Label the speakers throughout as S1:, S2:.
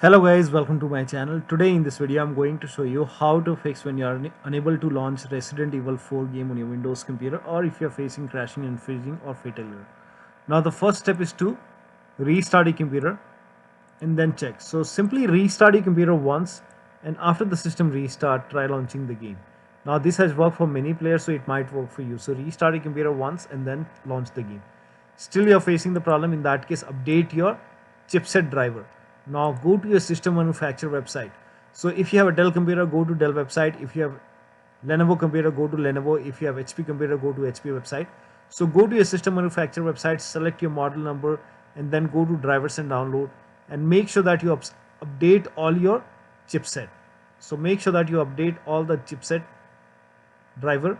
S1: Hello guys, welcome to my channel. Today in this video I'm going to show you how to fix when you are unable to launch Resident Evil 4 game on your Windows computer, or if you are facing crashing and freezing or fatal error. Now the first step is to restart your computer and then check. So simply restart your computer once, and after the system restart, try launching the game. Now this has worked for many players, so it might work for you. So restart your computer once and then launch the game. Still you're facing the problem, in that case update your chipset driver. Now go to your system manufacturer website. So if you have a Dell computer, go to Dell website. If you have Lenovo computer, go to Lenovo. If you have HP computer, go to HP website. So go to your system manufacturer website, select your model number, and then go to drivers and download, and make sure that you update all your chipset. So make sure that you update all the chipset driver.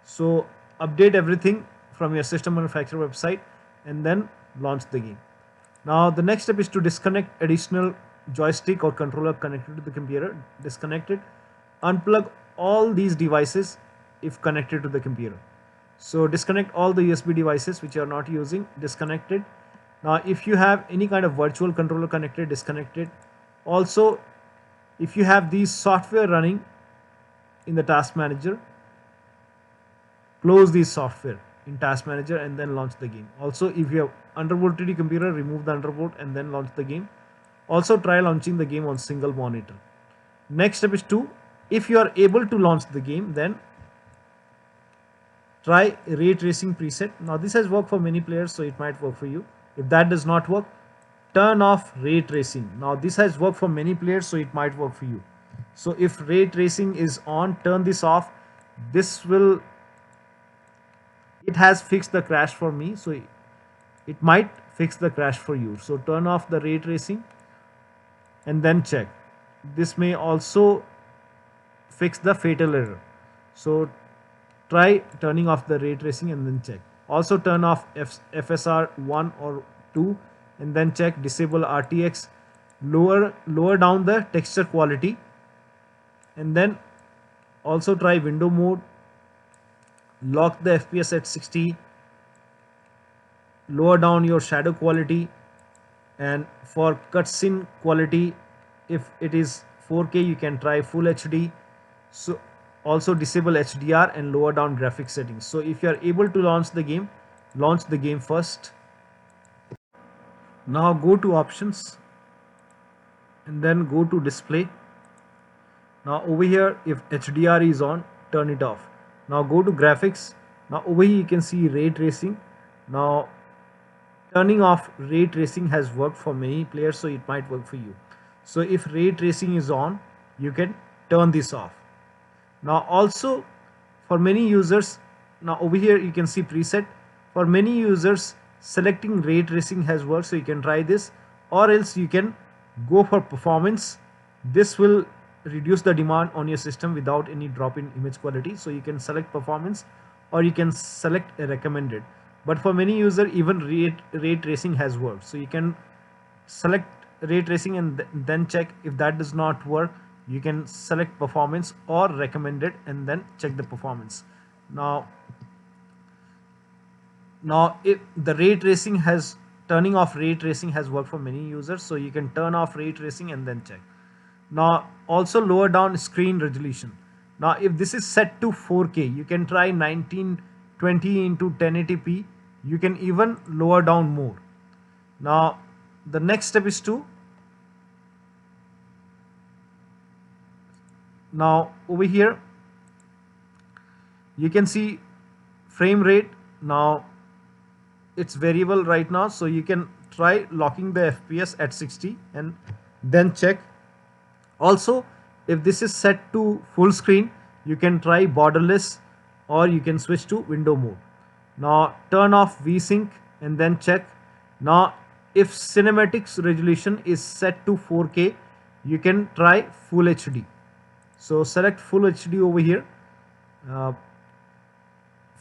S1: So update everything from your system manufacturer website and then launch the game. Now the next step is to disconnect additional joystick or controller connected to the computer. Disconnect it. Unplug all these devices if connected to the computer. So disconnect all the USB devices which you are not using. Disconnect it. Now if you have any kind of virtual controller connected, disconnect it. Also, if you have these software running in the task manager, close this software in task manager and then launch the game. Also, if you have undervolted computer, remove the undervolt and then launch the game. Also try launching the game on single monitor. Next step is to, if you are able to launch the game, then try ray tracing preset. Now this has worked for many players, so it might work for you. If that does not work, turn off ray tracing. Now this has worked for many players, so it might work for you. So if ray tracing is on, turn this off. This will, it has fixed the crash for me, so it might fix the crash for you. So turn off the ray tracing and then check. This may also fix the fatal error. So try turning off the ray tracing and then check. Also turn off FSR 1 or 2 and then check. Disable RTX. Lower down the texture quality, and then also try window mode. Lock the FPS at 60. Lower down your shadow quality, and for cutscene quality, if it is 4K, you can try full HD. So also disable HDR and lower down graphics settings. So if you are able to launch the game first. Now go to options and then go to display. Now over here, if HDR is on, turn it off. Now go to graphics. Now over here you can see ray tracing. Now turning off ray tracing has worked for many players, so it might work for you. So if ray tracing is on, you can turn this off. Now also for many users, now over here you can see preset. For many users, selecting ray tracing has worked, so you can try this, or else you can go for performance. This will reduce the demand on your system without any drop in image quality. So you can select performance, or you can select a recommended. But for many users, even ray tracing has worked. So you can select ray tracing and then check. If that does not work, you can select performance or recommended and then check the performance. Now if the ray tracing has, turning off ray tracing has worked for many users, so you can turn off ray tracing and then check. Now also lower down screen resolution. Now if this is set to 4K, you can try 1920 into 1080p. You can even lower down more. Now the next step is to, now over here you can see frame rate. Now it's variable right now, so you can try locking the FPS at 60 and then check. Also, if this is set to full screen, you can try borderless, or you can switch to window mode. Now turn off VSync and then check. Now if cinematics resolution is set to 4K, you can try full HD. So select full HD over here.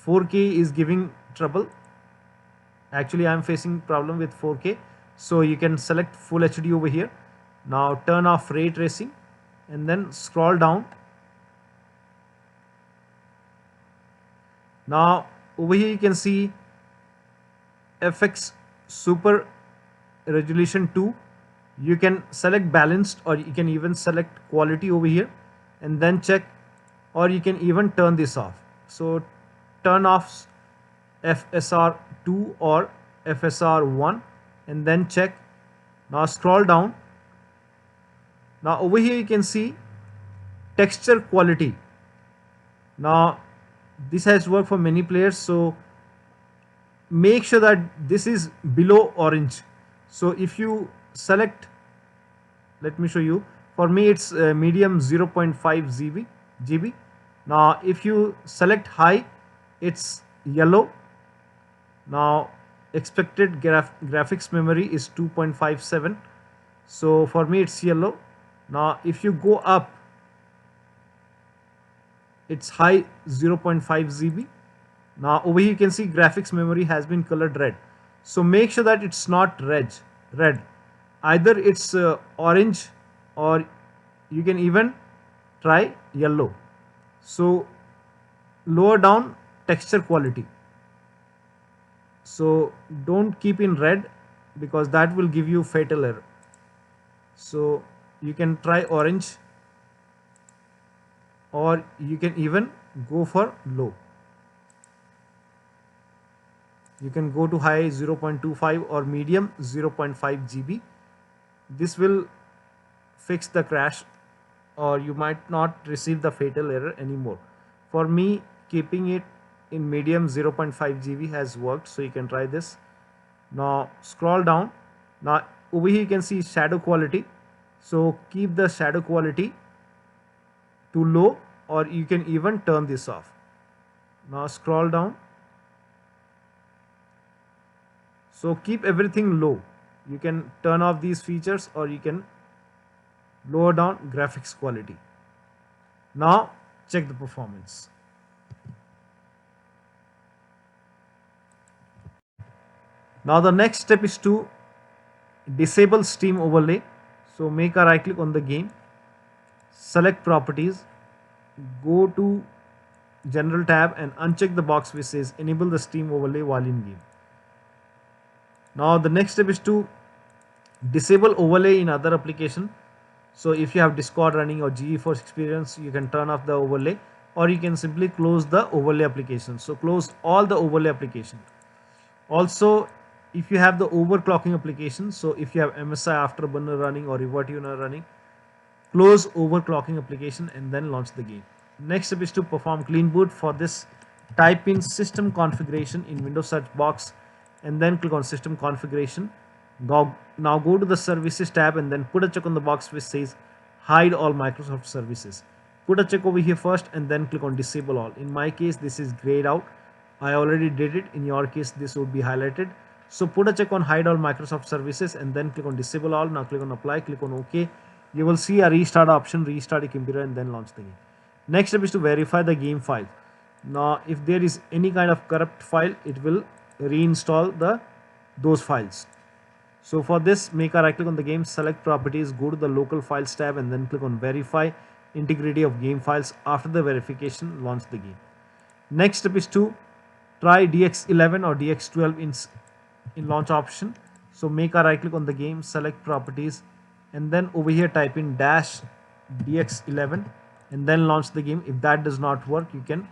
S1: 4K is giving trouble. Actually I'm facing problem with 4K, so you can select full HD over here. Now turn off ray tracing and then scroll down. Now over here you can see FX Super Resolution 2. You can select balanced, or you can even select quality over here and then check, or you can even turn this off. So turn off FSR 2 or FSR 1 and then check. Now scroll down. Now over here you can see texture quality. Now this has worked for many players, so make sure that this is below orange. So if you select, let me show you, for me it's medium 0.5 GB. Now if you select high, it's yellow. Now expected graphics memory is 2.57, so for me it's yellow. Now if you go up, it's high 0.5 GB. Now over here you can see graphics memory has been colored red. So make sure that it's not red. Either it's orange, or you can even try yellow. So lower down texture quality. So don't keep in red, because that will give you fatal error. So you can try orange, or you can even go for low. You can go to high 0.25 or medium 0.5 GB. This will fix the crash, or you might not receive the fatal error anymore. For me, keeping it in medium 0.5 GB has worked, so you can try this. Now scroll down. Now over here you can see shadow quality. So keep the shadow quality to low, or you can even turn this off. Now scroll down. So keep everything low. You can turn off these features, or you can lower down graphics quality. Now check the performance. Now the next step is to disable Steam overlay. So make a right click on the game, select properties, go to general tab and uncheck the box which says enable the Steam overlay while in game. Now the next step is to disable overlay in other application. So if you have Discord running or GeForce Experience, you can turn off the overlay, or you can simply close the overlay application. So close all the overlay application. Also, if you have the overclocking application, so if you have MSI Afterburner running or ReverTuner running, close overclocking application and then launch the game. Next step is to perform clean boot. For this, type in system configuration in Windows search box and then click on system configuration. Now go to the services tab and then put a check on the box which says hide all Microsoft services. Put a check over here first and then click on disable all. In my case, this is grayed out. I already did it. In your case, this would be highlighted. So put a check on hide all Microsoft services and then click on disable all. Now click on apply, click on OK. You will see a restart option, restart your computer and then launch the game. Next step is to verify the game file. Now if there is any kind of corrupt file, it will reinstall those files. So for this, make a right click on the game, select properties, go to the local files tab and then click on verify integrity of game files. After the verification, launch the game. Next step is to try DX11 or DX12 in launch option. So make a right click on the game, select properties and then over here type in dash DX11 and then launch the game. If that does not work, you can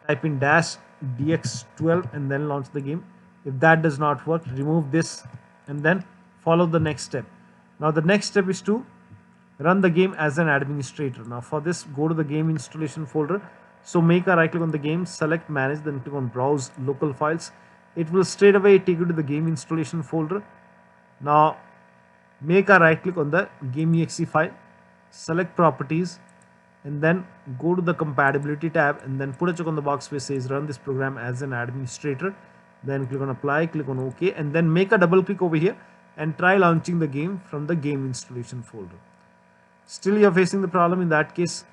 S1: type in dash DX12 and then launch the game. If that does not work, remove this and then follow the next step. Now the next step is to run the game as an administrator. Now for this, go to the game installation folder. So make a right click on the game, select manage, then click on browse local files. It will straight away take you to the game installation folder. Now make a right click on the game.exe file, select properties and then go to the compatibility tab and then put a check on the box which says run this program as an administrator. Then click on apply, click on OK and then make a double click over here and try launching the game from the game installation folder. Still you are facing the problem. In that case,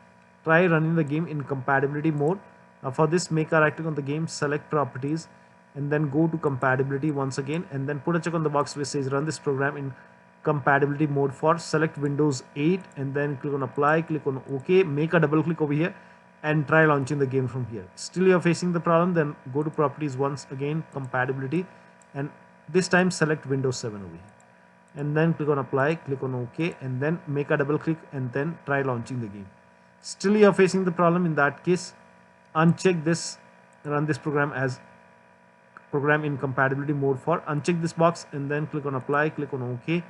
S1: try running the game in compatibility mode. Now for this, make a right click on the game, select properties and then go to compatibility once again and then put a check on the box which says run this program in compatibility mode for select Windows 8 and then click on apply, click on OK, make a double click over here and try launching the game from here. Still you are facing the problem, then go to properties once again, compatibility and this time select Windows 7 over here. and then click on apply, click on OK, and then make a double click and then try launching the game. Still you are facing the problem. In that case, uncheck this, run this program as program in compatibility mode for, uncheck this box and then click on apply, click on OK,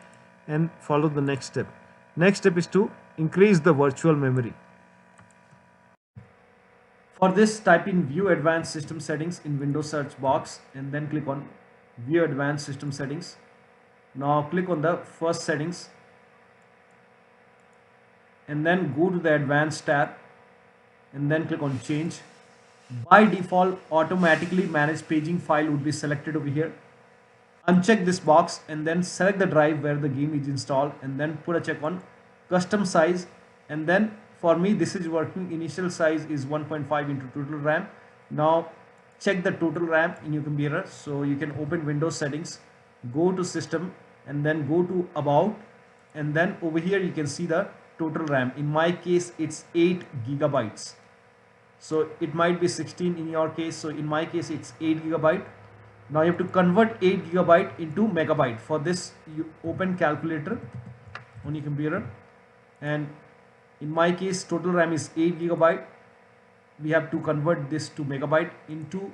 S1: and follow the next step. Next step is to increase the virtual memory. For this, type in view advanced system settings in Windows search box and then click on view advanced system settings. Now click on the first settings and then go to the advanced tab and then click on change. By default, automatically manage paging file would be selected over here. Uncheck this box and then select the drive where the game is installed and then put a check on custom size, and then for me this is working. Initial size is 1.5 into total RAM. Now check the total RAM in your computer, so you can open Windows settings, go to system and then go to about, and then over here you can see the total RAM. In my case it's 8 gigabytes, so it might be 16 in your case, so in my case it's 8 gigabyte. Now you have to convert 8 gigabyte into megabyte. For this, you open calculator on your computer, and in my case total RAM is 8 gigabyte. We have to convert this to megabyte into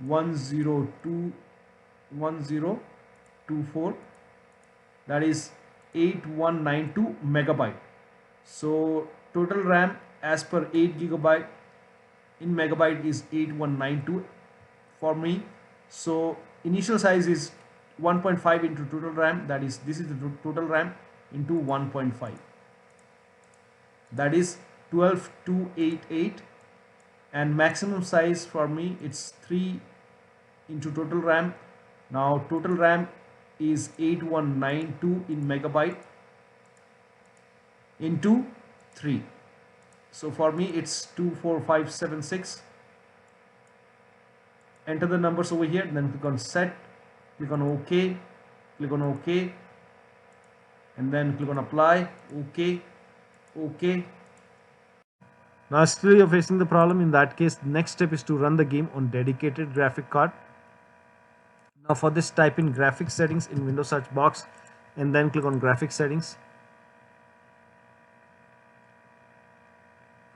S1: 1024, that is 8192 megabyte. So total RAM as per 8 gigabyte in megabyte is 8192 for me. So initial size is 1.5 into total RAM, that is this is the total RAM into 1.5, that is 12288, and maximum size for me it's 3 into total RAM. Now total RAM is 8192 in megabyte into 3, so for me it's 24576. Enter the numbers over here, then click on set, click on OK, click on OK, and then click on apply, OK, OK. Now still you're facing the problem. In that case, the next step is to run the game on dedicated graphic card. Now for this, type in graphics settings in Windows search box and then click on graphics settings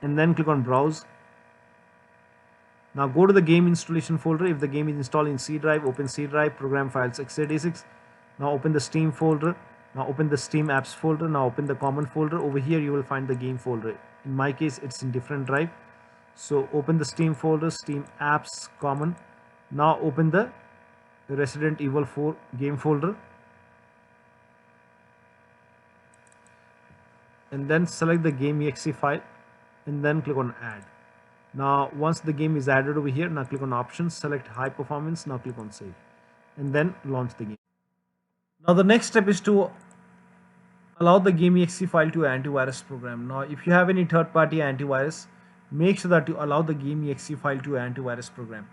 S1: and then click on browse. Now go to the game installation folder. If the game is installed in C drive, open C drive, program files x86. Now open the Steam folder. Now open the Steam apps folder. Now open the common folder. Over here you will find the game folder. In my case it's in different drive. So open the Steam folder, Steam apps common. Now open the Resident Evil 4 game folder and then select the game.exe file and then click on add. Now once the game is added over here, now click on options, select high performance, now click on save and then launch the game. Now the next step is to allow the game.exe file to antivirus program. Now if you have any third-party antivirus, make sure that you allow the game.exe file to antivirus program.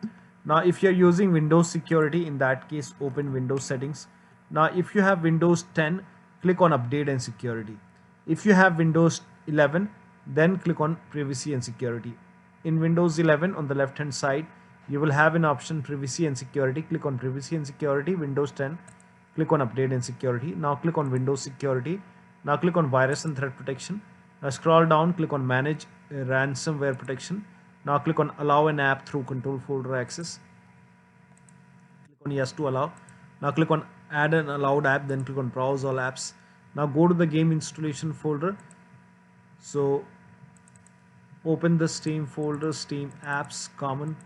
S1: Now if you are using Windows security, in that case open Windows settings. Now if you have Windows 10, click on update and security. If you have Windows 11, then click on privacy and security. In Windows 11 on the left hand side you will have an option privacy and security. Click on privacy and security. Windows 10, click on update and security. Now click on Windows security. Now click on virus and threat protection. Now scroll down, click on manage ransomware protection. Now click on allow an app through control folder access. Click on yes to allow. Now click on add an allowed app, then click on browse all apps. Now go to the game installation folder. So open the Steam folder, Steam apps common.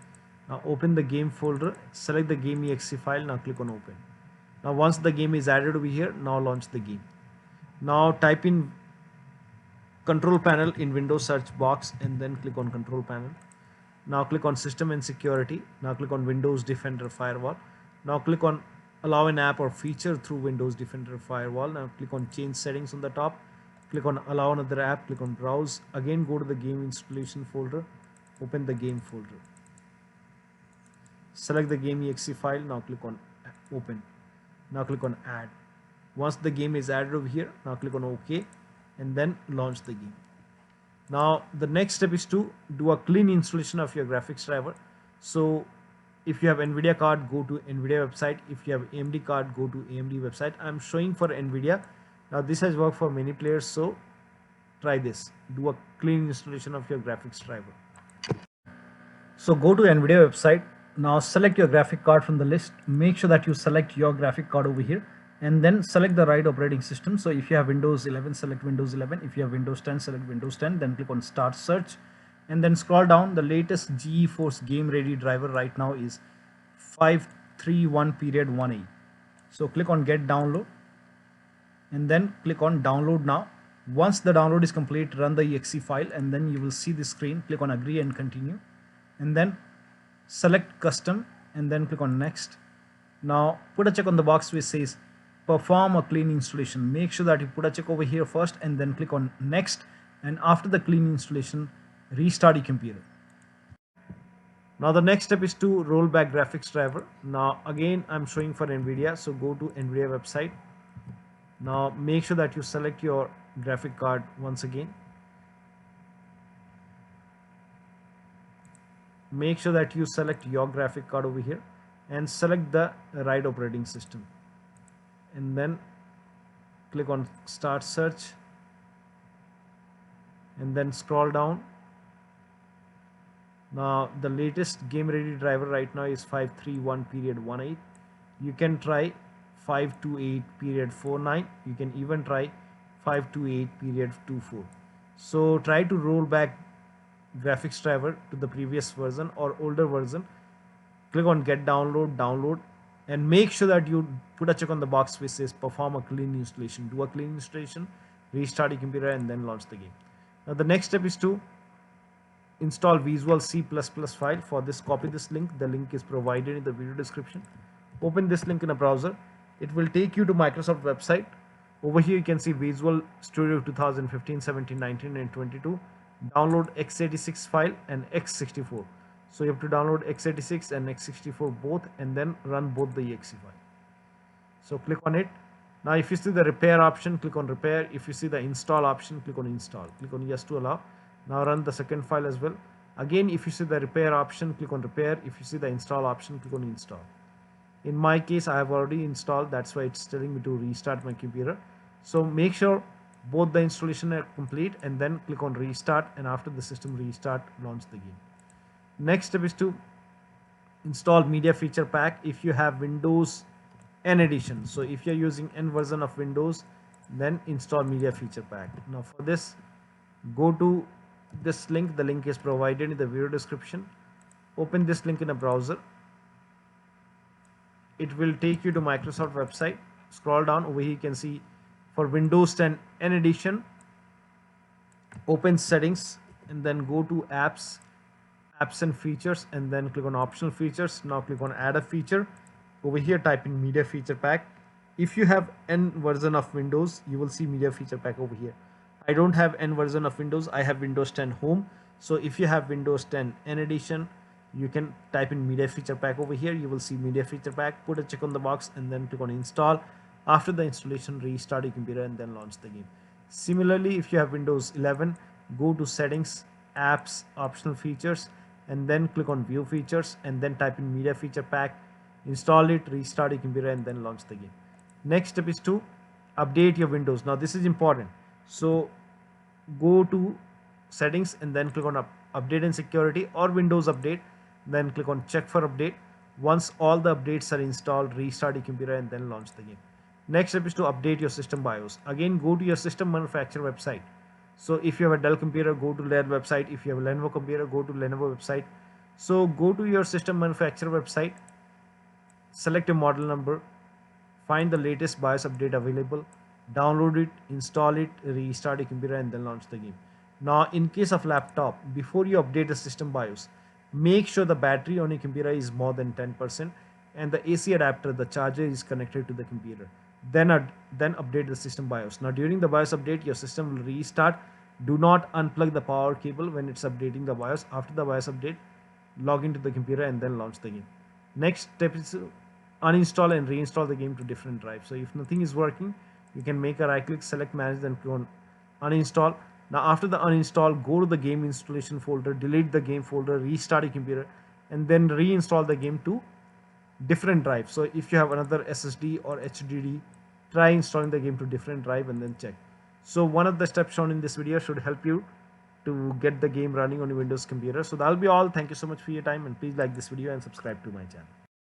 S1: Now open the game folder, select the game.exe file. Now click on open. Now once the game is added over here, now launch the game. Now type in control panel in Windows search box and then click on control panel. Now click on system and security. Now click on Windows Defender Firewall. Now click on allow an app or feature through Windows Defender Firewall. Now click on change settings on the top. Click on allow another app. Click on browse. Again go to the game installation folder. Open the game folder. Select the game.exe file. Now click on open. Now click on add. Once the game is added over here, now click on OK and then launch the game. Now the next step is to do a clean installation of your graphics driver. So If you have Nvidia card, go to Nvidia website. If you have AMD card, go to AMD website. I'm showing for Nvidia. Now this has worked for many players, so try this. Do a clean installation of your graphics driver. So go to Nvidia website. Now select your graphic card from the list. Make sure that you select your graphic card over here and then select the right operating system. So if you have Windows 11, select Windows 11. If you have Windows 10, select Windows 10. Then click on Start Search and then scroll down. The latest GeForce Game Ready driver right now is 531.18. So click on Get Download and then click on Download Now. Once the download is complete, run the exe file and then you will see the screen. Click on Agree and Continue and then select Custom and then click on Next. Now put a check on the box which says Perform a clean installation. Make sure that you put a check over here first and then click on Next, and after the clean installation, restart your computer. Now the next step is to roll back graphics driver. Now again I'm showing for Nvidia, so go to Nvidia website. Now make sure that you select your graphic card once again. Make sure that you select your graphic card over here and select the right operating system and then click on Start Search and then scroll down. Now the latest game ready driver right now is 531.18. You can try 528.49. You can even try 528.24. So try to roll back graphics driver to the previous version or older version. Click on Get Download, and make sure that you put a check on the box which says Perform a clean installation. Do a clean installation, restart your computer and then launch the game. Now the next step is to install Visual C++ file. For this, copy this link. The link is provided in the video description. Open this link in a browser. It will take you to Microsoft website. Over here you can see Visual Studio 2015, 17, 19 and 22. Download x86 file and x64. So you have to download x86 and x64 both and then run both the exe file. So click on it. Now if you see the repair option, click on repair. If you see the install option, click on install. Click on yes to allow. Now run the second file as well. Again, if you see the repair option, click on repair. If you see the install option, click on install. In my case, I have already installed. That's why it's telling me to restart my computer. So make sure both the installation are complete and then click on restart, and after the system restart, launch the game. Next step is to install Media Feature Pack if you have Windows N edition. So if you're using N version of Windows, then install Media Feature Pack. Now for this, go to this link. The link is provided in the video description. Open this link in a browser. It will take you to Microsoft website. Scroll down. Over here you can see for Windows 10 N edition, open settings and then go to apps and features and then click on optional features. Now click on add a feature. Over here type in Media Feature Pack. If you have N version of Windows, you will see Media Feature Pack over here. I don't have N version of Windows. I have Windows 10 Home. So if you have Windows 10 N edition, you can type in Media Feature Pack over here. You will see Media Feature Pack. Put a check on the box and then click on install. After the installation, restart your computer and then launch the game. Similarly, if you have Windows 11, go to settings, apps, optional features, and then click on view features and then type in Media Feature Pack, install it, restart your computer and then launch the game. Next step is to update your Windows. Now this is important. So go to settings and then click on update and security or Windows update, then click on check for update. Once all the updates are installed, restart your computer and then launch the game. Next step is to update your system BIOS. Again, go to your system manufacturer website. So if you have a Dell computer, go to Dell website. If you have a Lenovo computer, go to Lenovo website. So go to your system manufacturer website, select your model number, find the latest BIOS update available, download it, install it, restart your computer and then launch the game. Now in case of laptop, before you update the system BIOS, make sure the battery on your computer is more than 10% and the AC adapter, the charger, is connected to the computer. Then update the system BIOS. Now during the BIOS update, your system will restart. Do not unplug the power cable when it's updating the BIOS. After the BIOS update, log into the computer and then launch the game. Next step is to uninstall and reinstall the game to different drives. So if nothing is working, you can make a right click, select manage, then click on uninstall. Now after the uninstall, go to the game installation folder, delete the game folder, restart your computer and then reinstall the game to different drive. So if you have another SSD or HDD, try installing the game to different drive and then check. So one of the steps shown in this video should help you to get the game running on your Windows computer. So that'll be all. Thank you so much for your time, and please like this video and subscribe to my channel.